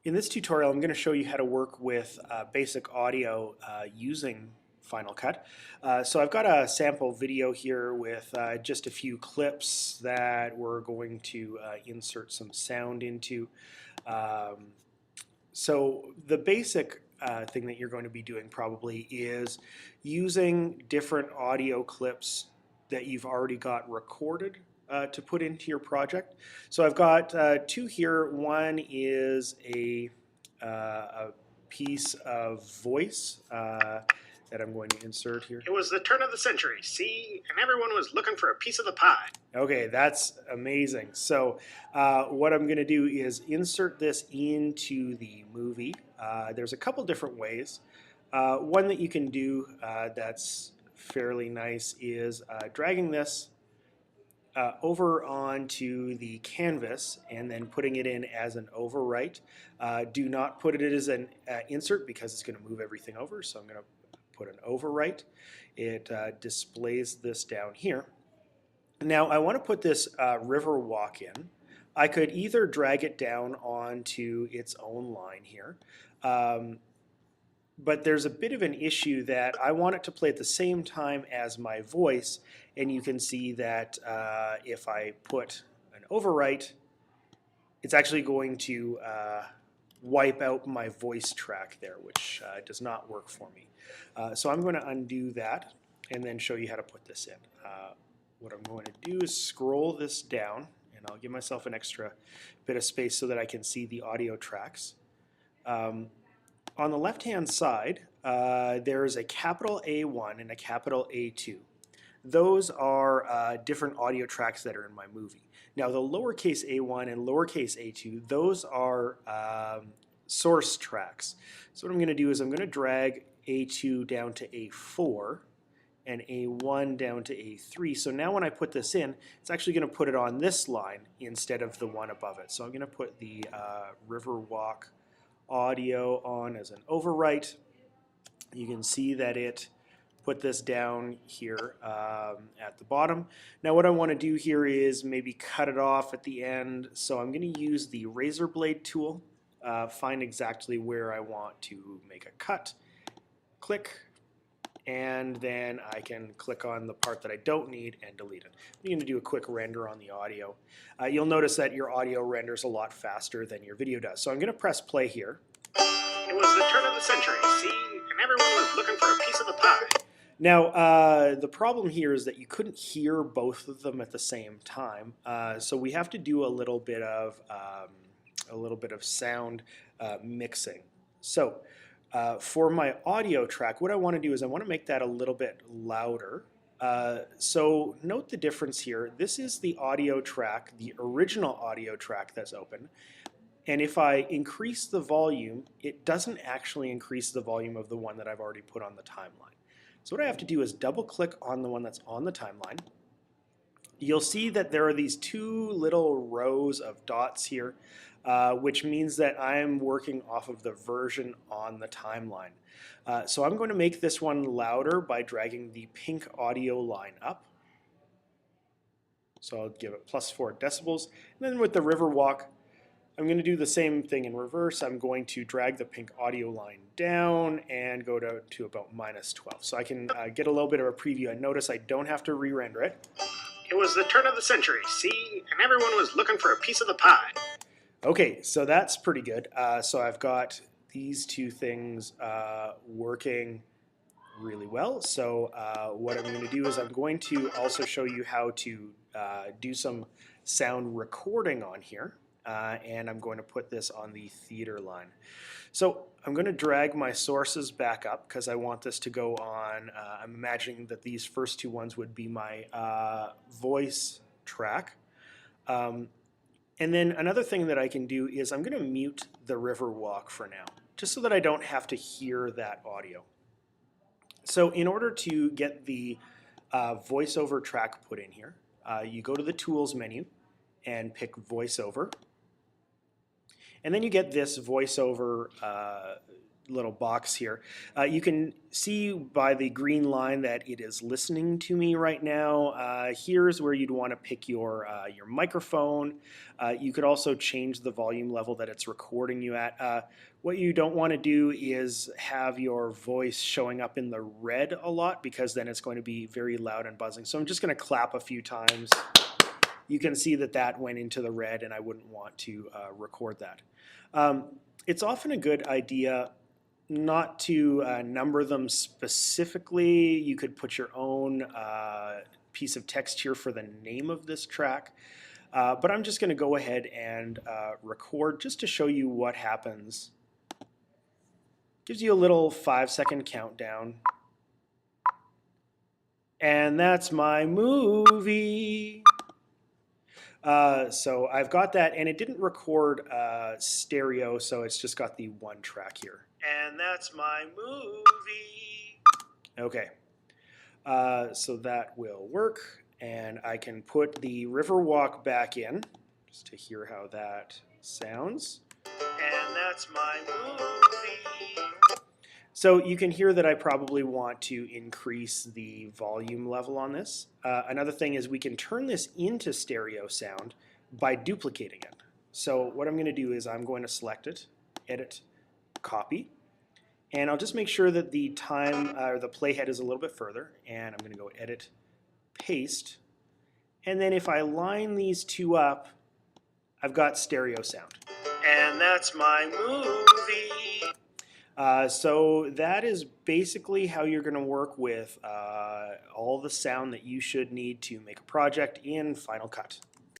In this tutorial, I'm going to show you how to work with basic audio using Final Cut. So I've got a sample video here with just a few clips that we're going to insert some sound into. So the basic thing that you're going to be doing probably is using different audio clips that you've already got recorded to put into your project. So I've got two here. One is a piece of voice that I'm going to insert here. It was the turn of the century, see, and everyone was looking for a piece of the pie. Okay, that's amazing. So what I'm going to do is insert this into the movie. There's a couple different ways. One that you can do that's fairly nice is dragging this over onto the canvas and then putting it in as an overwrite. Do not put it as an insert because it's going to move everything over. So I'm going to put an overwrite. It displays this down here. Now I want to put this river walk in. I could either drag it down onto its own line here, but there's a bit of an issue that I want it to play at the same time as my voice, and you can see that if I put an overwrite, it's actually going to wipe out my voice track there, which does not work for me. So I'm going to undo that and then show you how to put this in. What I'm going to do is scroll this down, and I'll give myself an extra bit of space so that I can see the audio tracks. On the left-hand side, there is a capital A1 and a capital A2. Those are different audio tracks that are in my movie. Now the lowercase a1 and lowercase a2, those are source tracks. So what I'm going to do is I'm going to drag a2 down to a4 and a1 down to a3. So now when I put this in, it's actually going to put it on this line instead of the one above it. So I'm going to put the Riverwalk audio on as an overwrite. You can see that it put this down here at the bottom. Now what I want to do here is maybe cut it off at the end. So I'm going to use the razor blade tool, find exactly where I want to make a cut, click, and then I can click on the part that I don't need and delete it. I'm going to do a quick render on the audio. You'll notice that your audio renders a lot faster than your video does. So I'm going to press play here. It was the turn of the century, see, and everyone was looking for a piece of the pie. Now, the problem here is that you couldn't hear both of them at the same time, so we have to do a little bit of sound mixing. So, for my audio track, what I want to do is I want to make that a little bit louder. So note the difference here. This is the audio track, the original audio track that's open. And if I increase the volume, it doesn't actually increase the volume of the one that I've already put on the timeline. So what I have to do is double click on the one that's on the timeline. You'll see that there are these two little rows of dots here, which means that I'm working off of the version on the timeline. So I'm going to make this one louder by dragging the pink audio line up. So I'll give it +4 decibels. And then with the Riverwalk, I'm going to do the same thing in reverse. I'm going to drag the pink audio line down and go to about -12. So I can get a little bit of a preview. And notice I don't have to re-render it. It was the turn of the century, see, and everyone was looking for a piece of the pie. Okay, so that's pretty good. So I've got these two things working really well. So what I'm going to do is I'm going to also show you how to do some sound recording on here. And I'm going to put this on the theater line. So I'm going to drag my sources back up because I want this to go on. I'm imagining that these first two ones would be my voice track. And then another thing that I can do is I'm going to mute the Riverwalk for now, just so that I don't have to hear that audio. So in order to get the voiceover track put in here, you go to the Tools menu and pick Voiceover. And then you get this voiceover little box here. You can see by the green line that it is listening to me right now. Here's where you'd want to pick your microphone. You could also change the volume level that it's recording you at. What you don't want to do is have your voice showing up in the red a lot, because then it's going to be very loud and buzzing. So I'm just going to clap a few times. You can see that that went into the red, and I wouldn't want to record that. It's often a good idea not to number them specifically. You could put your own piece of text here for the name of this track. But I'm just going to go ahead and record just to show you what happens. Gives you a little 5-second countdown. And that's my movie. So I've got that, and it didn't record stereo, so it's just got the one track here. And that's my movie. Okay, so that will work, and I can put the Riverwalk back in just to hear how that sounds. And that's my movie. So you can hear that I probably want to increase the volume level on this. Another thing is we can turn this into stereo sound by duplicating it. So what I'm going to do is I'm going to select it, edit, copy, and I'll just make sure that the time or the playhead is a little bit further, and I'm going to go edit, paste, and then if I line these two up, I've got stereo sound. And that's my movie. So that is basically how you're going to work with all the sound that you should need to make a project in Final Cut.